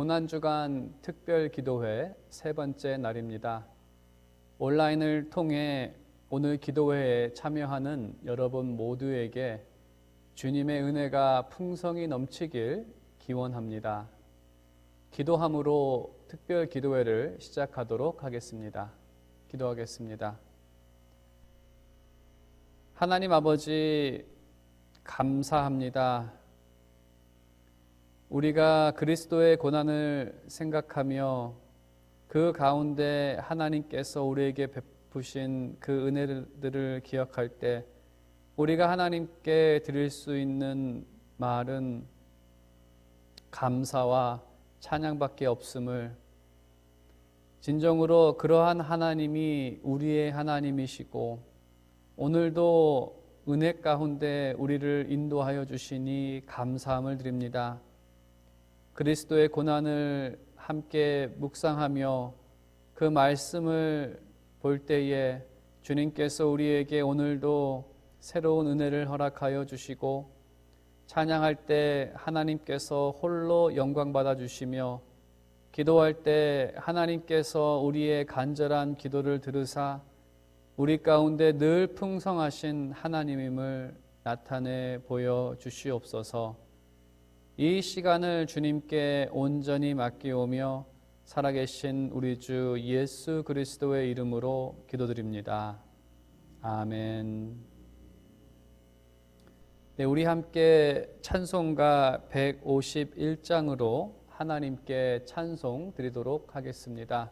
고난주간 특별기도회 세 번째 날입니다. 온라인을 통해 오늘 기도회에 참여하는 여러분 모두에게 주님의 은혜가 풍성히 넘치길 기원합니다. 기도함으로 특별기도회를 시작하도록 하겠습니다. 기도하겠습니다. 하나님 아버지, 감사합니다. 우리가 그리스도의 고난을 생각하며 그 가운데 하나님께서 우리에게 베푸신 그 은혜들을 기억할 때 우리가 하나님께 드릴 수 있는 말은 감사와 찬양밖에 없음을, 진정으로 그러한 하나님이 우리의 하나님이시고 오늘도 은혜 가운데 우리를 인도하여 주시니 감사함을 드립니다. 그리스도의 고난을 함께 묵상하며 그 말씀을 볼 때에 주님께서 우리에게 오늘도 새로운 은혜를 허락하여 주시고 찬양할 때 하나님께서 홀로 영광 받아 주시며 기도할 때 하나님께서 우리의 간절한 기도를 들으사 우리 가운데 늘 풍성하신 하나님임을 나타내 보여 주시옵소서. 이 시간을 주님께 온전히 맡기오며 살아계신 우리 주 예수 그리스도의 이름으로 기도드립니다. 아멘. 네, 우리 함께 찬송가 151장으로 하나님께 찬송 드리도록 하겠습니다.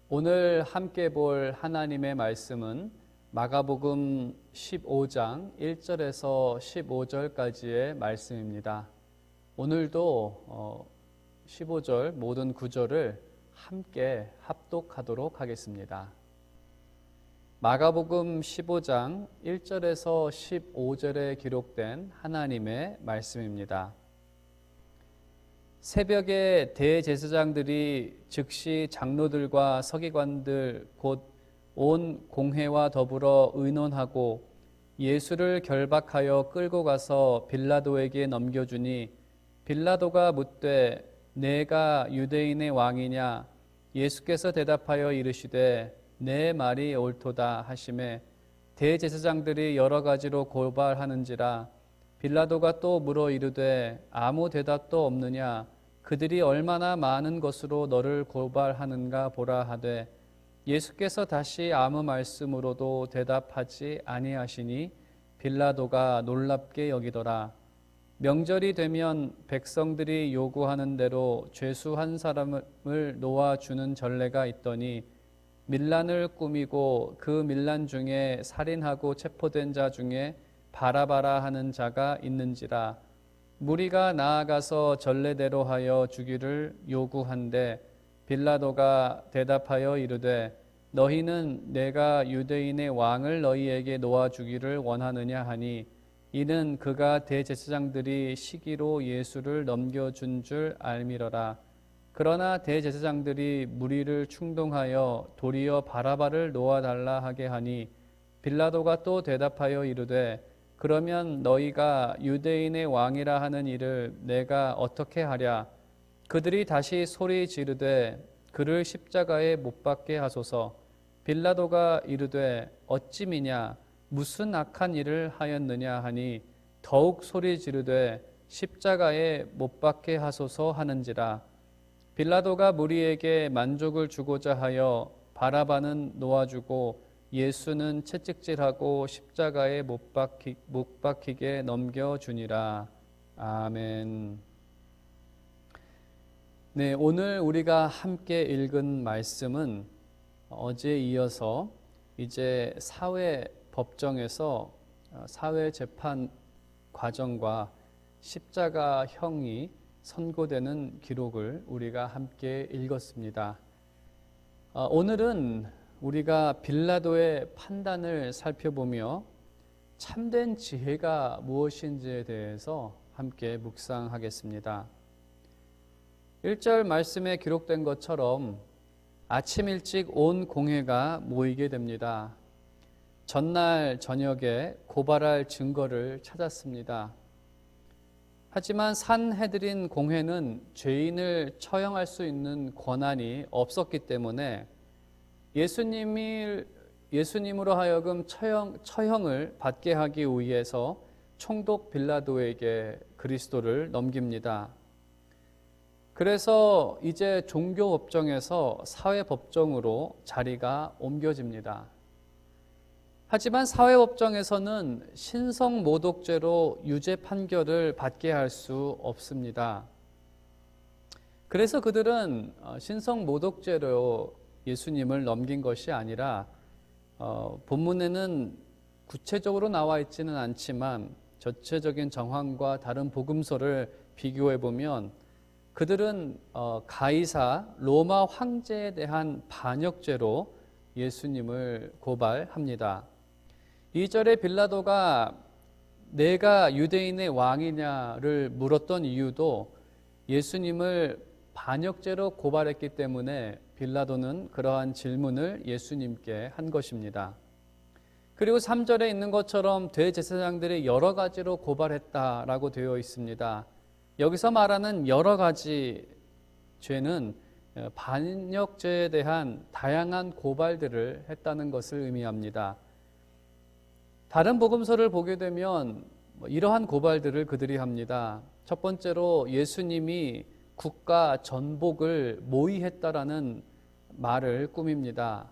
오늘 함께 볼 하나님의 말씀은 마가복음 15장 1절에서 15절까지의 말씀입니다. 오늘도 15절 모든 구절을 함께 합독하도록 하겠습니다. 마가복음 15장 1절에서 15절에 기록된 하나님의 말씀입니다. 새벽에 대제사장들이 즉시 장로들과 서기관들 곧 온 공회와 더불어 의논하고 예수를 결박하여 끌고 가서 빌라도에게 넘겨주니 빌라도가 묻되 내가 유대인의 왕이냐? 예수께서 대답하여 이르시되 내 말이 옳도다 하시매 대제사장들이 여러 가지로 고발하는지라 빌라도가 또 물어 이르되 아무 대답도 없느냐? 그들이 얼마나 많은 것으로 너를 고발하는가 보라 하되 예수께서 다시 아무 말씀으로도 대답하지 아니하시니 빌라도가 놀랍게 여기더라. 명절이 되면 백성들이 요구하는 대로 죄수 한 사람을 놓아주는 전례가 있더니 밀란을 꾸미고 그 밀란 중에 살인하고 체포된 자 중에 바라바라 하는 자가 있는지라. 무리가 나아가서 전례대로 하여 주기를 요구한데 빌라도가 대답하여 이르되 너희는 내가 유대인의 왕을 너희에게 놓아주기를 원하느냐 하니 이는 그가 대제사장들이 시기로 예수를 넘겨준 줄 알미러라. 그러나 대제사장들이 무리를 충동하여 도리어 바라바를 놓아달라 하게 하니 빌라도가 또 대답하여 이르되 그러면 너희가 유대인의 왕이라 하는 일을 내가 어떻게 하랴? 그들이 다시 소리 지르되 그를 십자가에 못 박게 하소서. 빌라도가 이르되 어찌 미냐? 무슨 악한 일을 하였느냐 하니 더욱 소리 지르되 십자가에 못 박게 하소서 하는지라. 빌라도가 무리에게 만족을 주고자 하여 바라바는 놓아주고 예수는 채찍질하고 십자가에 못 박히게 넘겨주니라. 아멘. 네, 오늘 우리가 함께 읽은 말씀은 어제에 이어서 이제 사회법정에서 사회재판 과정과 십자가형이 선고되는 기록을 우리가 함께 읽었습니다. 오늘은 우리가 빌라도의 판단을 살펴보며 참된 지혜가 무엇인지에 대해서 함께 묵상하겠습니다. 1절 말씀에 기록된 것처럼 아침 일찍 온 공회가 모이게 됩니다. 전날 저녁에 고발할 증거를 찾았습니다. 하지만 산헤드린 공회는 죄인을 처형할 수 있는 권한이 없었기 때문에 예수님으로 하여금 처형을 받게 하기 위해서 총독 빌라도에게 그리스도를 넘깁니다. 그래서 이제 종교법정에서 사회법정으로 자리가 옮겨집니다. 하지만 사회법정에서는 신성모독죄로 유죄 판결을 받게 할 수 없습니다. 그래서 그들은 신성모독죄로 예수님을 넘긴 것이 아니라 본문에는 구체적으로 나와 있지는 않지만 전체적인 정황과 다른 복음서를 비교해 보면 그들은 가이사 로마 황제에 대한 반역죄로 예수님을 고발합니다. 2절에 빌라도가 내가 유대인의 왕이냐를 물었던 이유도 예수님을 반역죄로 고발했기 때문에 빌라도는 그러한 질문을 예수님께 한 것입니다. 그리고 3절에 있는 것처럼 대제사장들이 여러 가지로 고발했다라고 되어 있습니다. 여기서 말하는 여러 가지 죄는 반역죄에 대한 다양한 고발들을 했다는 것을 의미합니다. 다른 복음서를 보게 되면 이러한 고발들을 그들이 합니다. 첫 번째로 예수님이 국가 전복을 모의했다라는 말을 꾸밉니다.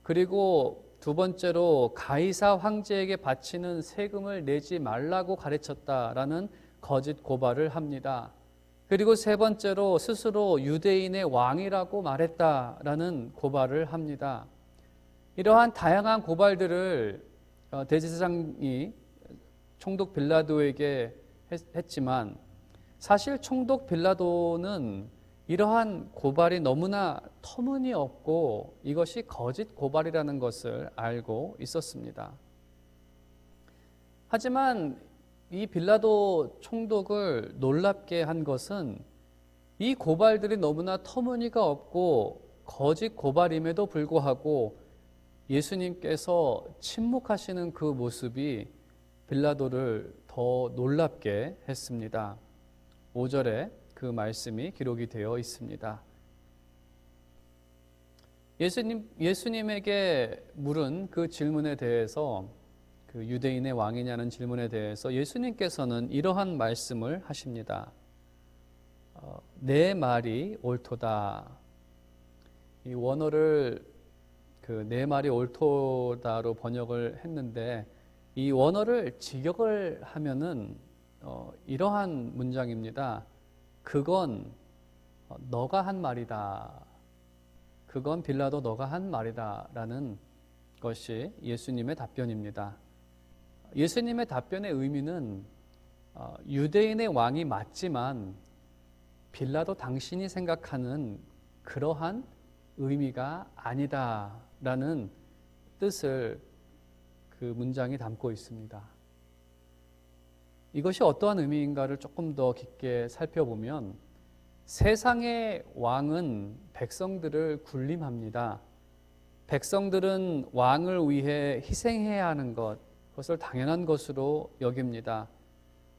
그리고 두 번째로 가이사 황제에게 바치는 세금을 내지 말라고 가르쳤다라는 거짓 고발을 합니다. 그리고 세 번째로 스스로 유대인의 왕이라고 말했다라는 고발을 합니다. 이러한 다양한 고발들을 대제사장이 총독 빌라도에게 했지만 사실 총독 빌라도는 이러한 고발이 너무나 터무니없고 이것이 거짓 고발이라는 것을 알고 있었습니다. 하지만 이 빌라도 총독을 놀랍게 한 것은 이 고발들이 너무나 터무니가 없고 거짓 고발임에도 불구하고 예수님께서 침묵하시는 그 모습이 빌라도를 더 놀랍게 했습니다. 5절에 그 말씀이 기록이 되어 있습니다. 예수님에게 물은 그 질문에 대해서, 그 유대인의 왕이냐는 질문에 대해서 예수님께서는 이러한 말씀을 하십니다. 내 말이 옳도다. 이 원어를 내 말이 옳도다로 번역을 했는데, 이 원어를 직역을 하면은 이러한 문장입니다. 그건 너가 한 말이다. 그건 빌라도 너가 한 말이다. 라는 것이 예수님의 답변입니다. 예수님의 답변의 의미는 유대인의 왕이 맞지만 빌라도 당신이 생각하는 그러한 의미가 아니다라는 뜻을 그 문장이 담고 있습니다. 이것이 어떠한 의미인가를 조금 더 깊게 살펴보면, 세상의 왕은 백성들을 군림합니다. 백성들은 왕을 위해 희생해야 하는 것, 그것을 당연한 것으로 여깁니다.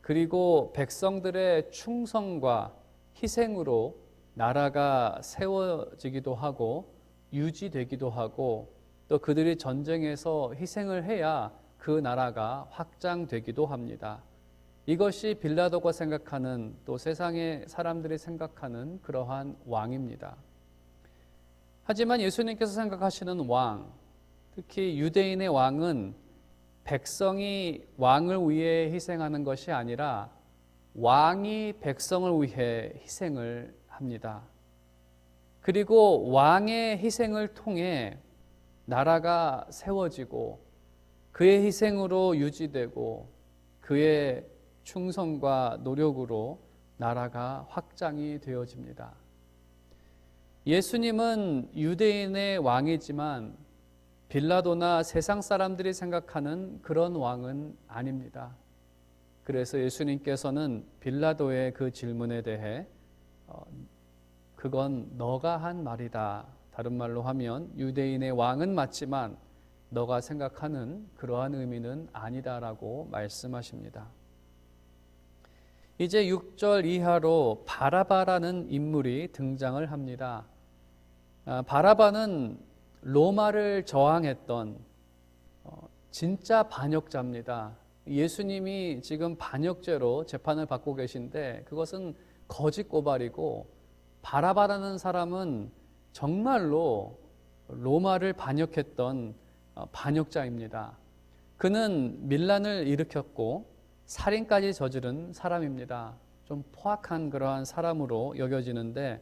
그리고 백성들의 충성과 희생으로 나라가 세워지기도 하고 유지되기도 하고, 또 그들이 전쟁에서 희생을 해야 그 나라가 확장되기도 합니다. 이것이 빌라도가 생각하는, 또 세상의 사람들이 생각하는 그러한 왕입니다. 하지만 예수님께서 생각하시는 왕, 특히 유대인의 왕은 백성이 왕을 위해 희생하는 것이 아니라 왕이 백성을 위해 희생을 합니다. 그리고 왕의 희생을 통해 나라가 세워지고 그의 희생으로 유지되고 그의 충성과 노력으로 나라가 확장이 되어집니다. 예수님은 유대인의 왕이지만 빌라도나 세상 사람들이 생각하는 그런 왕은 아닙니다. 그래서 예수님께서는 빌라도의 그 질문에 대해 그건 너가 한 말이다. 다른 말로 하면 유대인의 왕은 맞지만 너가 생각하는 그러한 의미는 아니다라고 말씀하십니다. 이제 6절 이하로 바라바라는 인물이 등장을 합니다. 바라바는 로마를 저항했던 진짜 반역자입니다. 예수님이 지금 반역죄로 재판을 받고 계신데 그것은 거짓 고발이고, 바라바라는 사람은 정말로 로마를 반역했던 반역자입니다. 그는 밀란을 일으켰고 살인까지 저지른 사람입니다. 좀 포악한 그러한 사람으로 여겨지는데,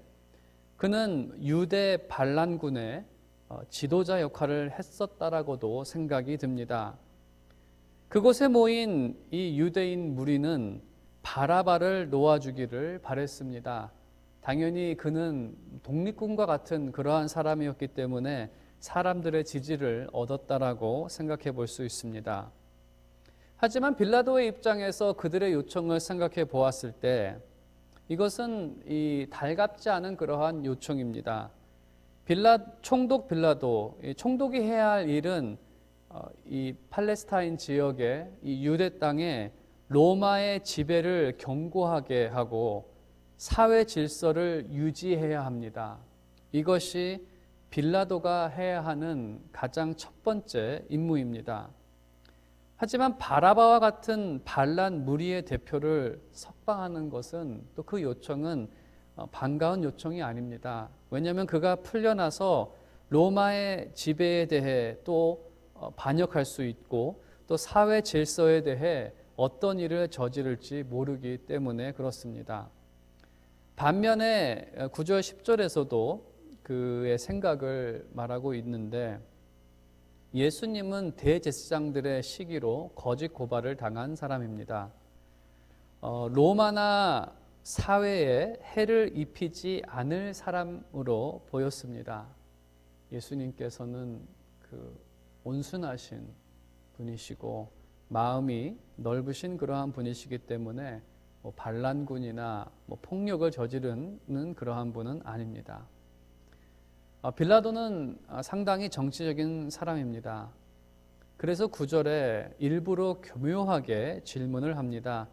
그는 유대 반란군의 지도자 역할을 했었다라고도 생각이 듭니다. 그곳에 모인 이 유대인 무리는 바라바를 놓아주기를 바랬습니다. 당연히 그는 독립군과 같은 그러한 사람이었기 때문에 사람들의 지지를 얻었다라고 생각해 볼 수 있습니다. 하지만 빌라도의 입장에서 그들의 요청을 생각해 보았을 때 이것은 달갑지 않은 그러한 요청입니다. 총독 빌라도, 총독이 해야 할 일은 이 팔레스타인 지역의 이 유대 땅에 로마의 지배를 경고하게 하고 사회 질서를 유지해야 합니다. 이것이 빌라도가 해야 하는 가장 첫 번째 임무입니다. 하지만 바라바와 같은 반란 무리의 대표를 석방하는 것은, 또 그 요청은 반가운 요청이 아닙니다. 왜냐하면 그가 풀려나서 로마의 지배에 대해 또 반역할 수 있고, 또 사회 질서에 대해 어떤 일을 저지를지 모르기 때문에 그렇습니다. 반면에 9절 10절에서도 그의 생각을 말하고 있는데, 예수님은 대제사장들의 시기로 거짓 고발을 당한 사람입니다. 로마나 사회에 해를 입히지 않을 사람으로 보였습니다. 예수님께서는 그 온순하신 분이시고 마음이 넓으신 그러한 분이시기 때문에 반란군이나 폭력을 저지르는 그러한 분은 아닙니다. 빌라도는 상당히 정치적인 사람입니다. 그래서 9절에 일부러 교묘하게 질문을 합니다.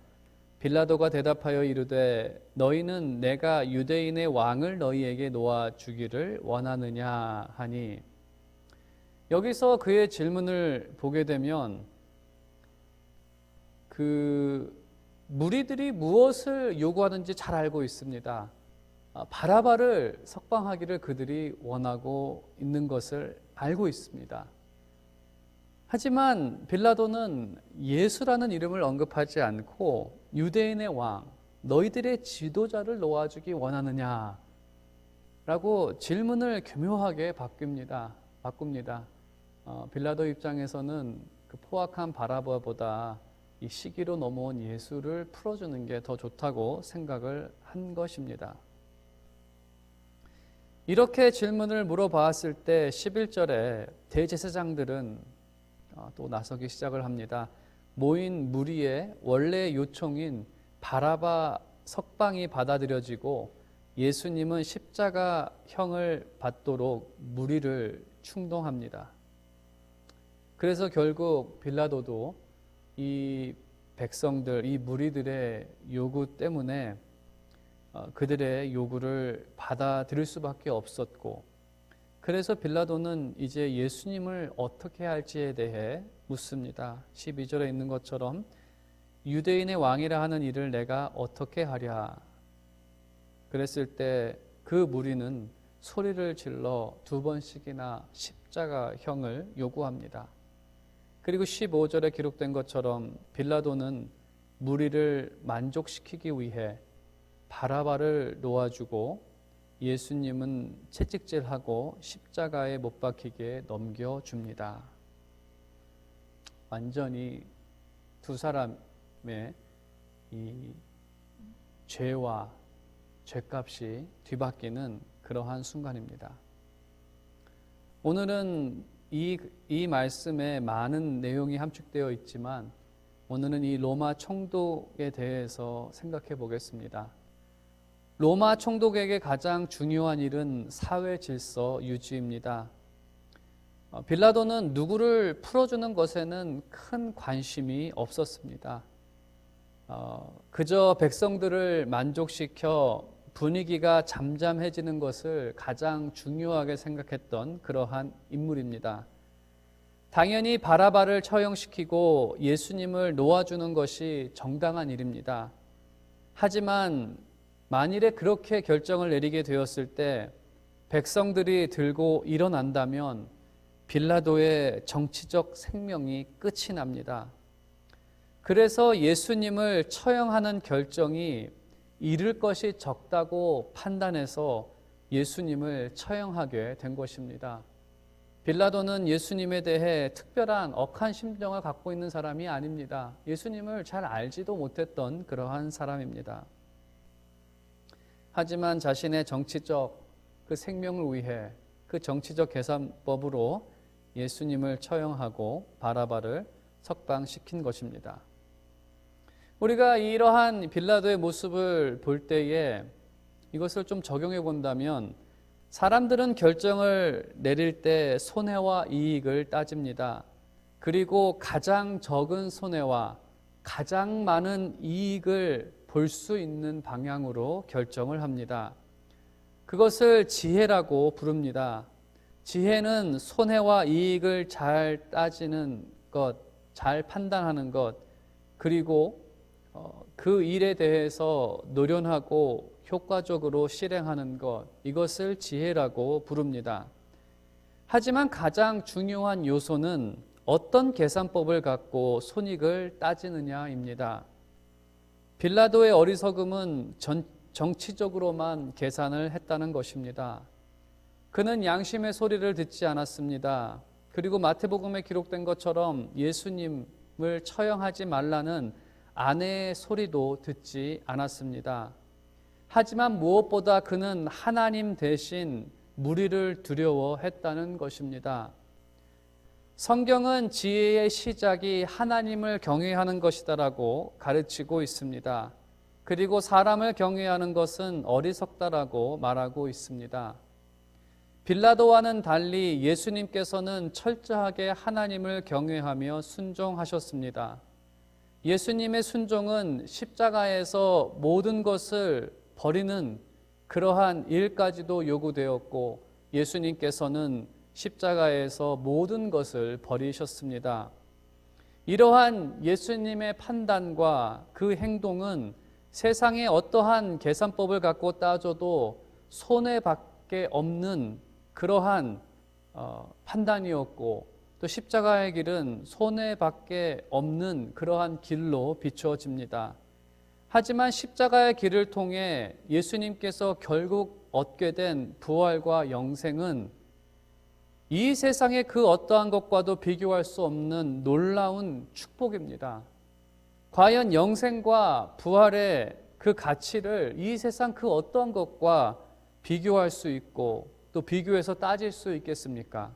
빌라도가 대답하여 이르되 너희는 내가 유대인의 왕을 너희에게 놓아주기를 원하느냐 하니, 여기서 그의 질문을 보게 되면 그 무리들이 무엇을 요구하는지 잘 알고 있습니다. 바라바를 석방하기를 그들이 원하고 있는 것을 알고 있습니다. 하지만 빌라도는 예수라는 이름을 언급하지 않고 유대인의 왕, 너희들의 지도자를 놓아주기 원하느냐 라고 질문을 교묘하게 바꿉니다. 빌라도 입장에서는 그 포악한 바라바보다 이 시기로 넘어온 예수를 풀어주는 게 더 좋다고 생각을 한 것입니다. 이렇게 질문을 물어봤을 때 11절에 대제사장들은 또 나서기 시작을 합니다. 모인 무리의 원래 요청인 바라바 석방이 받아들여지고 예수님은 십자가형을 받도록 무리를 충동합니다. 그래서 결국 빌라도도 이 백성들, 이 무리들의 요구 때문에 그들의 요구를 받아들일 수밖에 없었고, 그래서 빌라도는 이제 예수님을 어떻게 할지에 대해 묻습니다. 12절에 있는 것처럼 유대인의 왕이라 하는 일을 내가 어떻게 하랴. 그랬을 때 그 무리는 소리를 질러 2번씩이나 십자가형을 요구합니다. 그리고 15절에 기록된 것처럼 빌라도는 무리를 만족시키기 위해 바라바를 놓아주고 예수님은 채찍질하고 십자가에 못 박히게 넘겨줍니다. 완전히 두 사람의 이 죄와 죄값이 뒤바뀌는 그러한 순간입니다. 오늘은 이 말씀에 많은 내용이 함축되어 있지만 오늘은 이 로마 총독에 대해서 생각해 보겠습니다. 로마 총독에게 가장 중요한 일은 사회 질서 유지입니다. 빌라도는 누구를 풀어주는 것에는 큰 관심이 없었습니다. 그저 백성들을 만족시켜 분위기가 잠잠해지는 것을 가장 중요하게 생각했던 그러한 인물입니다. 당연히 바라바를 처형시키고 예수님을 놓아주는 것이 정당한 일입니다. 하지만 만일에 그렇게 결정을 내리게 되었을 때 백성들이 들고 일어난다면 빌라도의 정치적 생명이 끝이 납니다. 그래서 예수님을 처형하는 결정이 잃을 것이 적다고 판단해서 예수님을 처형하게 된 것입니다. 빌라도는 예수님에 대해 특별한 억한 심정을 갖고 있는 사람이 아닙니다. 예수님을 잘 알지도 못했던 그러한 사람입니다. 하지만 자신의 정치적 그 생명을 위해 그 정치적 계산법으로 예수님을 처형하고 바라바를 석방시킨 것입니다. 우리가 이러한 빌라도의 모습을 볼 때에 이것을 좀 적용해 본다면 사람들은 결정을 내릴 때 손해와 이익을 따집니다. 그리고 가장 적은 손해와 가장 많은 이익을 볼 수 있는 방향으로 결정을 합니다. 그것을 지혜라고 부릅니다. 지혜는 손해와 이익을 잘 따지는 것, 잘 판단하는 것, 그리고 그 일에 대해서 노련하고 효과적으로 실행하는 것, 이것을 지혜라고 부릅니다. 하지만 가장 중요한 요소는 어떤 계산법을 갖고 손익을 따지느냐입니다. 빌라도의 어리석음은 정치적으로만 계산을 했다는 것입니다. 그는 양심의 소리를 듣지 않았습니다. 그리고 마태복음에 기록된 것처럼 예수님을 처형하지 말라는 아내의 소리도 듣지 않았습니다. 하지만 무엇보다 그는 하나님 대신 무리를 두려워했다는 것입니다. 성경은 지혜의 시작이 하나님을 경외하는 것이다라고 가르치고 있습니다. 그리고 사람을 경외하는 것은 어리석다라고 말하고 있습니다. 빌라도와는 달리 예수님께서는 철저하게 하나님을 경외하며 순종하셨습니다. 예수님의 순종은 십자가에서 모든 것을 버리는 그러한 일까지도 요구되었고, 예수님께서는 십자가에서 모든 것을 버리셨습니다. 이러한 예수님의 판단과 그 행동은 세상의 어떠한 계산법을 갖고 따져도 손해밖에 없는 그러한 판단이었고, 또 십자가의 길은 손해밖에 없는 그러한 길로 비추어집니다. 하지만 십자가의 길을 통해 예수님께서 결국 얻게 된 부활과 영생은 이 세상의 그 어떠한 것과도 비교할 수 없는 놀라운 축복입니다. 과연 영생과 부활의 그 가치를 이 세상 그 어떠한 것과 비교할 수 있고 또 비교해서 따질 수 있겠습니까?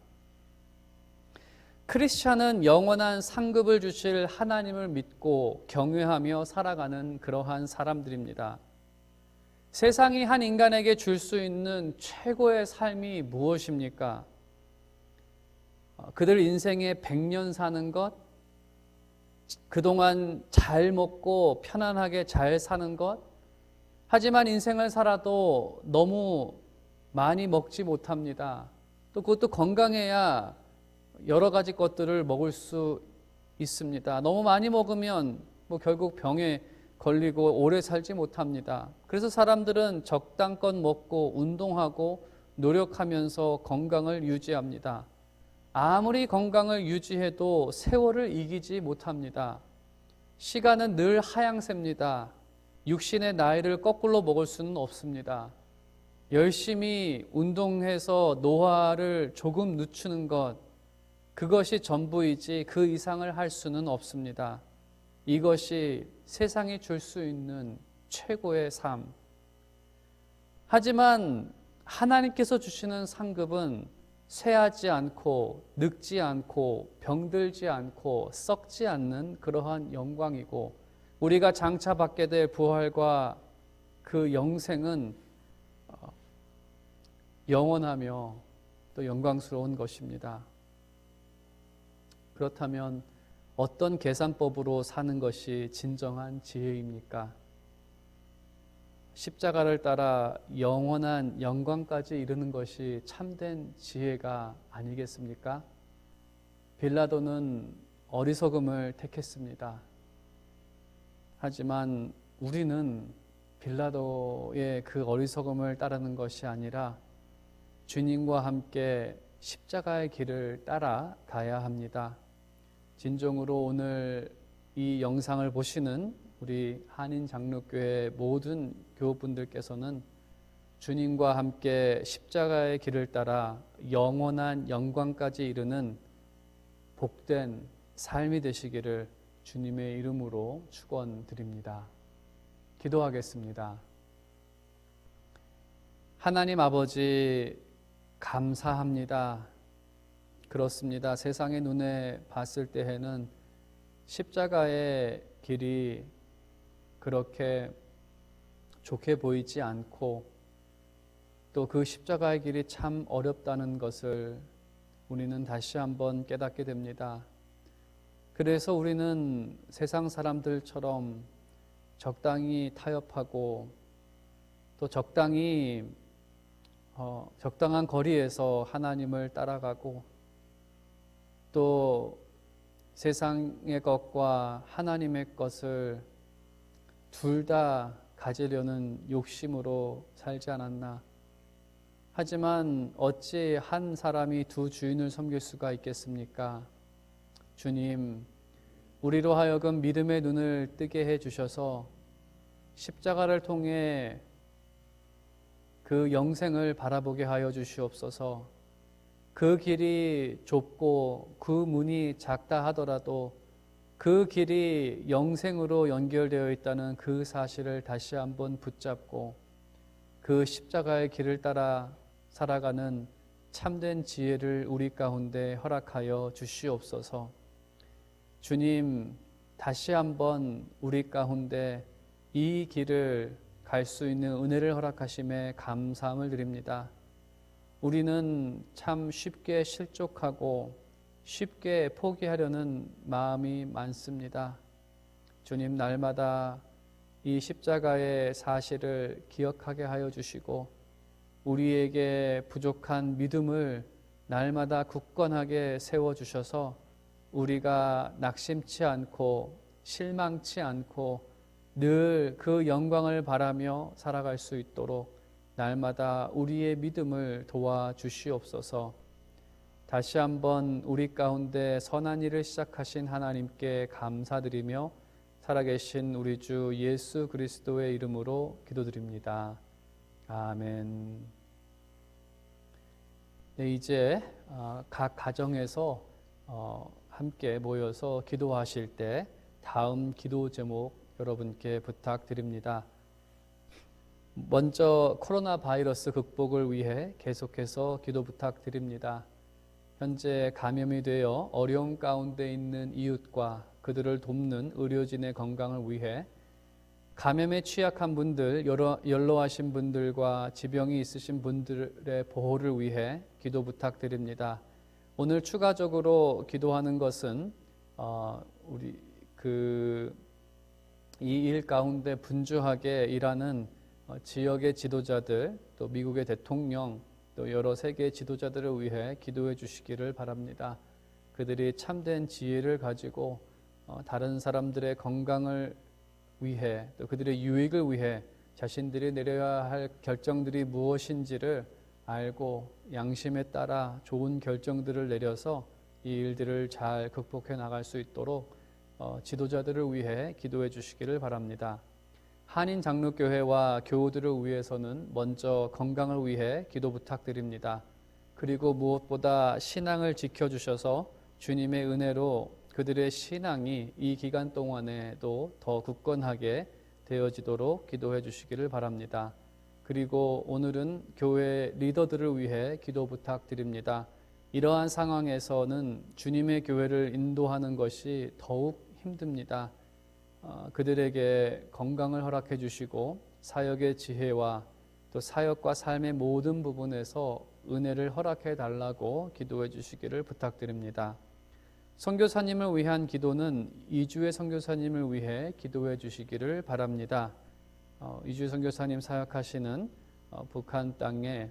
크리스찬은 영원한 상급을 주실 하나님을 믿고 경외하며 살아가는 그러한 사람들입니다. 세상이 한 인간에게 줄 수 있는 최고의 삶이 무엇입니까? 그들 인생의 100년 사는 것, 그동안 잘 먹고 편안하게 잘 사는 것, 하지만 인생을 살아도 너무 많이 먹지 못합니다. 또 그것도 건강해야 여러 가지 것들을 먹을 수 있습니다. 너무 많이 먹으면 결국 병에 걸리고 오래 살지 못합니다. 그래서 사람들은 적당껏 먹고 운동하고 노력하면서 건강을 유지합니다. 아무리 건강을 유지해도 세월을 이기지 못합니다. 시간은 늘 하향세입니다. 육신의 나이를 거꾸로 먹을 수는 없습니다. 열심히 운동해서 노화를 조금 늦추는 것, 그것이 전부이지 그 이상을 할 수는 없습니다. 이것이 세상이 줄 수 있는 최고의 삶. 하지만 하나님께서 주시는 상급은 쇠하지 않고 늙지 않고 병들지 않고 썩지 않는 그러한 영광이고, 우리가 장차 받게 될 부활과 그 영생은 영원하며 또 영광스러운 것입니다. 그렇다면 어떤 계산법으로 사는 것이 진정한 지혜입니까? 십자가를 따라 영원한 영광까지 이르는 것이 참된 지혜가 아니겠습니까? 빌라도는 어리석음을 택했습니다. 하지만 우리는 빌라도의 그 어리석음을 따르는 것이 아니라 주님과 함께 십자가의 길을 따라가야 합니다. 진정으로 오늘 이 영상을 보시는 우리 한인장로교회 모든 교우분들께서는 주님과 함께 십자가의 길을 따라 영원한 영광까지 이르는 복된 삶이 되시기를 주님의 이름으로 축원드립니다. 기도하겠습니다. 하나님 아버지, 감사합니다. 그렇습니다. 세상의 눈에 봤을 때에는 십자가의 길이 그렇게 좋게 보이지 않고 또 그 십자가의 길이 참 어렵다는 것을 우리는 다시 한번 깨닫게 됩니다. 그래서 우리는 세상 사람들처럼 적당히 타협하고 또 적당한 거리에서 하나님을 따라가고 또 세상의 것과 하나님의 것을 둘 다 가지려는 욕심으로 살지 않았나. 하지만 어찌 한 사람이 두 주인을 섬길 수가 있겠습니까? 주님, 우리로 하여금 믿음의 눈을 뜨게 해주셔서 십자가를 통해 그 영생을 바라보게 하여 주시옵소서. 그 길이 좁고 그 문이 작다 하더라도 그 길이 영생으로 연결되어 있다는 그 사실을 다시 한번 붙잡고 그 십자가의 길을 따라 살아가는 참된 지혜를 우리 가운데 허락하여 주시옵소서. 주님, 다시 한번 우리 가운데 이 길을 갈 수 있는 은혜를 허락하심에 감사함을 드립니다. 우리는 참 쉽게 실족하고 쉽게 포기하려는 마음이 많습니다. 주님, 날마다 이 십자가의 사실을 기억하게 하여 주시고 우리에게 부족한 믿음을 날마다 굳건하게 세워주셔서 우리가 낙심치 않고 실망치 않고 늘 그 영광을 바라며 살아갈 수 있도록 날마다 우리의 믿음을 도와주시옵소서. 다시 한번 우리 가운데 선한 일을 시작하신 하나님께 감사드리며 살아계신 우리 주 예수 그리스도의 이름으로 기도드립니다. 아멘. 네, 이제 각 가정에서 함께 모여서 기도하실 때 다음 기도 제목 여러분께 부탁드립니다. 먼저 코로나 바이러스 극복을 위해 계속해서 기도 부탁드립니다. 현재 감염이 되어 어려움 가운데 있는 이웃과 그들을 돕는 의료진의 건강을 위해 감염에 취약한 분들, 연로하신 분들과 지병이 있으신 분들의 보호를 위해 기도 부탁드립니다. 오늘 추가적으로 기도하는 것은 우리 이 일 가운데 분주하게 일하는 지역의 지도자들, 또 미국의 대통령, 또 여러 세계 지도자들을 위해 기도해 주시기를 바랍니다. 그들이 참된 지혜를 가지고 다른 사람들의 건강을 위해 또 그들의 유익을 위해 자신들이 내려야 할 결정들이 무엇인지를 알고 양심에 따라 좋은 결정들을 내려서 이 일들을 잘 극복해 나갈 수 있도록 지도자들을 위해 기도해 주시기를 바랍니다. 한인 장로교회와 교우들을 위해서는 먼저 건강을 위해 기도 부탁드립니다. 그리고 무엇보다 신앙을 지켜주셔서 주님의 은혜로 그들의 신앙이 이 기간 동안에도 더 굳건하게 되어지도록 기도해 주시기를 바랍니다. 그리고 오늘은 교회 리더들을 위해 기도 부탁드립니다. 이러한 상황에서는 주님의 교회를 인도하는 것이 더욱 힘듭니다. 그들에게 건강을 허락해 주시고 사역의 지혜와 또 사역과 삶의 모든 부분에서 은혜를 허락해 달라고 기도해 주시기를 부탁드립니다. 선교사님을 위한 기도는 이주의 선교사님을 위해 기도해 주시기를 바랍니다. 이주의 선교사님 사역하시는 북한 땅에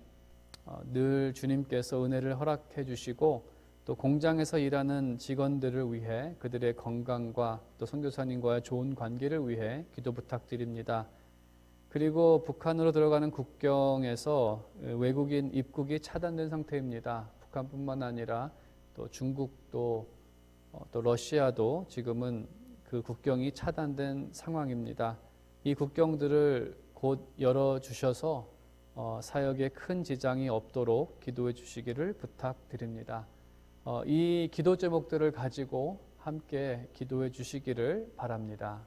늘 주님께서 은혜를 허락해 주시고 또 공장에서 일하는 직원들을 위해 그들의 건강과 또 선교사님과의 좋은 관계를 위해 기도 부탁드립니다. 그리고 북한으로 들어가는 국경에서 외국인 입국이 차단된 상태입니다. 북한뿐만 아니라 또 중국도 또 러시아도 지금은 그 국경이 차단된 상황입니다. 이 국경들을 곧 열어주셔서 사역에 큰 지장이 없도록 기도해 주시기를 부탁드립니다. 이 기도 제목들을 가지고 함께 기도해 주시기를 바랍니다.